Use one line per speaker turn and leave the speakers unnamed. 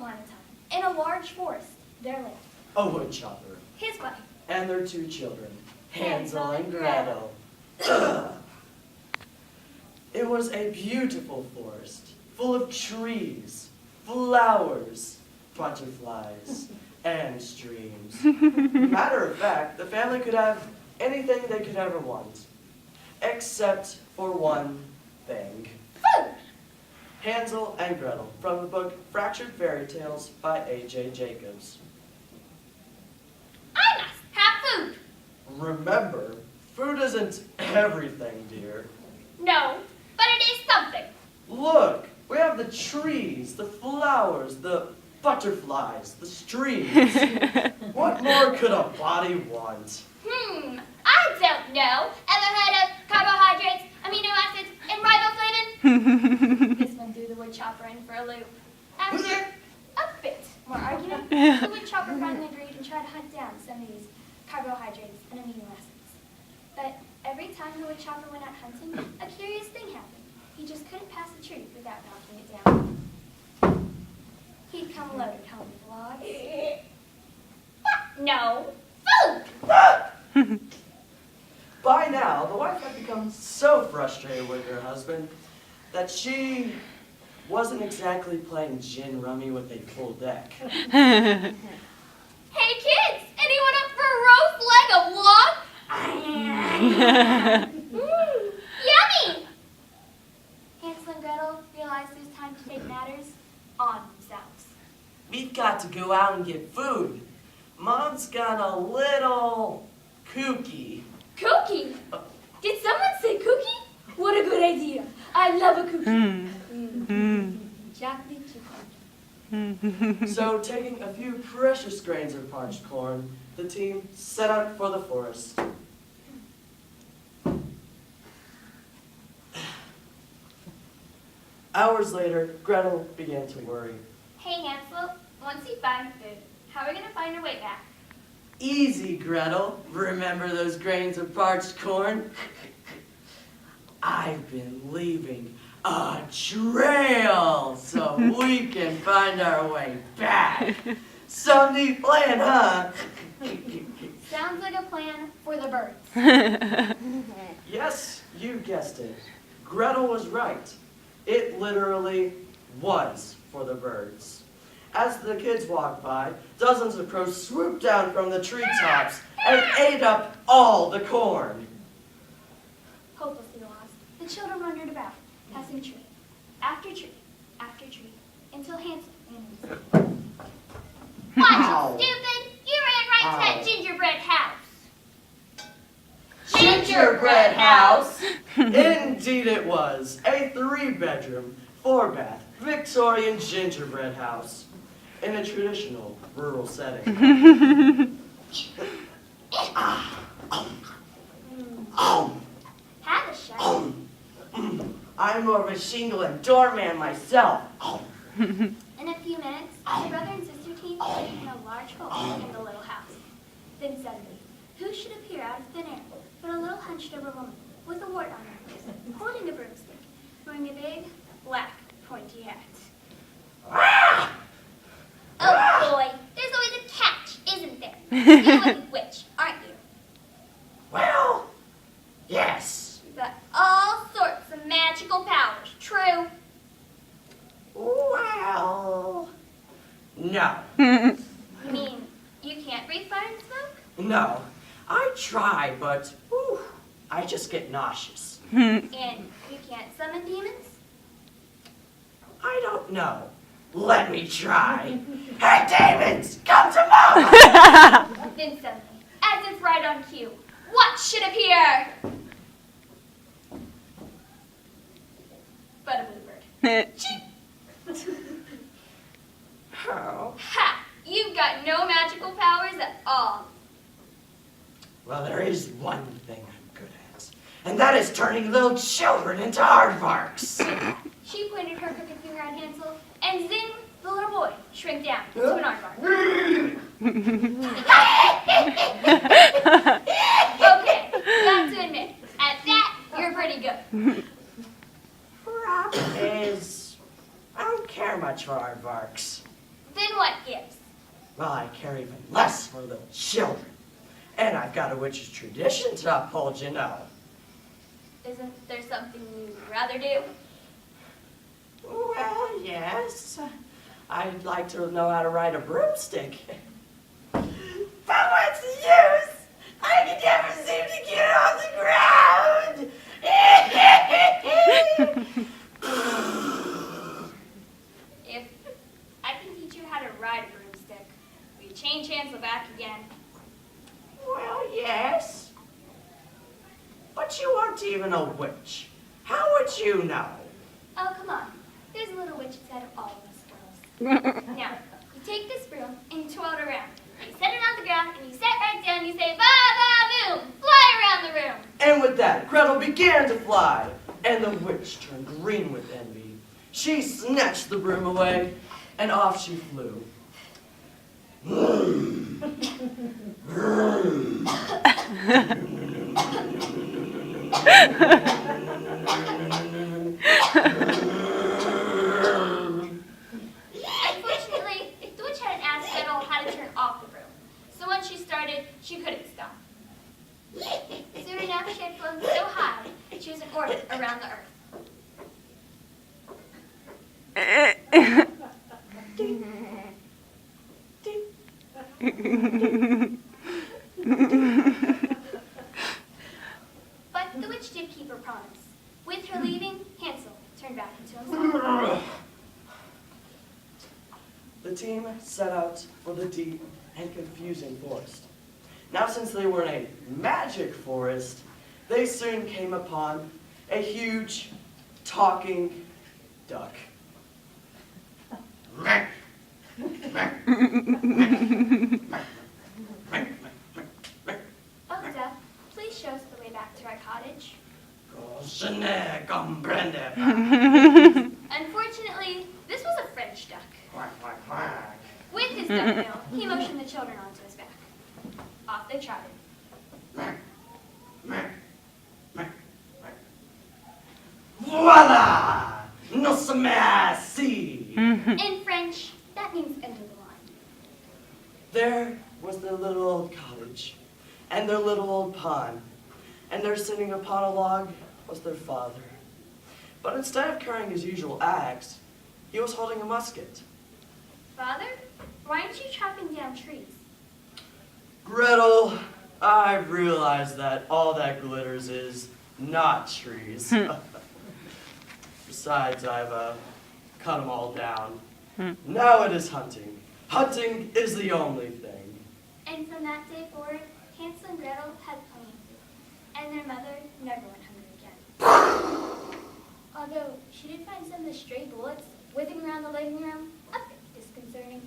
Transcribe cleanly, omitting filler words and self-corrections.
upon a time, in a large forest, there lived
a woodchopper,
his wife,
and their 2 children, Hansel and Gretel. It was a beautiful forest, full of trees, flowers, butterflies, and streams. Matter of fact, the family could have anything they could ever want, except for one thing.
food.
Hansel and Gretel, from the book Fractured Fairy Tales by A.J. Jacobs.
I must have food.
Remember, food isn't everything, dear.
No, but it is something.
Look, we have the trees, the flowers, the butterflies, the streams. What more could a body want?
I don't know. Ever heard of carbohydrates, amino acids, and riboflavin? This one threw the woodchopper in for a loop. After a bit more argument, the woodchopper finally agreed and tried to hunt down some of these carbohydrates and amino acids. But every time the woodchopper went out hunting, a curious thing happened. He just couldn't pass a tree without knocking it down. He'd come loaded home with logs. What? No. Food!
By now, the wife had become so frustrated with her husband that she wasn't exactly playing gin rummy with a full deck.
Hey kids, anyone up for a roast leg of log? Yummy! Hansel and Gretel realized it was time to take matters on themselves.
We've got to go out and get food. Mom's got a little kooky.
Cookie? Did someone say cookie? What a good idea. I love a cookie. Chocolate chip.
So, taking a few precious grains of parched corn, the team set out for the forest. Hours later, Gretel began to worry.
Hey Hansel, once you find food, how are we going to find our way back?
Easy, Gretel. Remember those grains of parched corn? I've been leaving a trail so we can find our way back. Some neat plan, huh?
Sounds like a plan for the birds.
Yes, you guessed it. Gretel was right. It literally was for the birds. As the kids walked by, dozens of crows swooped down from the treetops and ate up all the corn.
Hopelessly lost, the children wandered about, passing tree after tree after tree, until Hansel ran into them. Watch it, stupid! You ran right to that gingerbread house.
Gingerbread house? Indeed it was. A 3-bedroom, 4-bath, Victorian gingerbread house. In a traditional rural setting.
Have a shot.
I'm more of a shingle and doorman myself.
In a few minutes, the brother and sister team were in a large hole in the little house. Then suddenly, who should appear out of thin air but a little hunched-over woman with a wart on her face, holding a broomstick, wearing a big, black, pointy hat. Oh boy, there's always a catch, isn't there? You're a witch, aren't you?
Well, yes.
You've got all sorts of magical powers, true?
Well, no.
You mean you can't breathe fire and smoke?
No. I try, but I just get nauseous.
And you can't summon demons?
I don't know. Let me try. Hey, demons, come to Mama!
Then suddenly, as if right on cue, what should appear? But a bluebird.
How?
Ha! You've got no magical powers at all.
Well, there is one thing I'm good at, and that is turning little children into aardvarks.
She pointed her crooked finger at Hansel, and zing, the little boy shrank down to an aardvark. Okay, got to admit, at that, you're pretty good.
Problem is, I don't care much for aardvarks.
Then
And I've got a witch's tradition to uphold, you know.
Isn't there something you'd rather do?
Well, yes. I'd like to know how to ride a broomstick. But what's the use? I can never seem to get it off the ground.
If I can teach you how to ride a broomstick, we change hands back again.
Well, yes. But you aren't even a witch. How would you know?
Oh, come on. There's a little witch inside of all of us girls. Now, you take this broom and you twirl it around. You set it on the ground and you sit right down and you say, ba-ba-boom, fly around the room.
And with that, Gretel began to fly, and the witch turned green with envy. She snatched the broom away, and off she flew.
Unfortunately, the witch hadn't asked Gretel how to turn off the broom. So once she started, she couldn't stop. Soon enough, she had flown so high, she was in orbit around the earth. But the witch did keep her promise. With her leaving, Hansel turned back into himself.
The team set out for the deep and confusing forest. Now, since they were in a magic forest, they soon came upon a huge, talking duck.
Oh, Duck, please show us the way back to our cottage. Unfortunately, this was a French duck. With his duck bill, he motioned the children onto his back. Off they trotted.
Voila! No merci!
In French, that means end of the line.
There was their little old cottage, and their little old pond, and there sitting upon a log was their father. But instead of carrying his usual axe, he was holding a musket.
Father, why aren't you chopping down trees?
Gretel, I've realized that all that glitters is not trees. Besides, I've cut them all down. Now it is hunting. Hunting is the only thing.
And from that day forward, Hansel and Gretel had plenty of food, and their mother never went hungry again. Although she did find some of the stray bullets whizzing around the living room a bit disconcerting.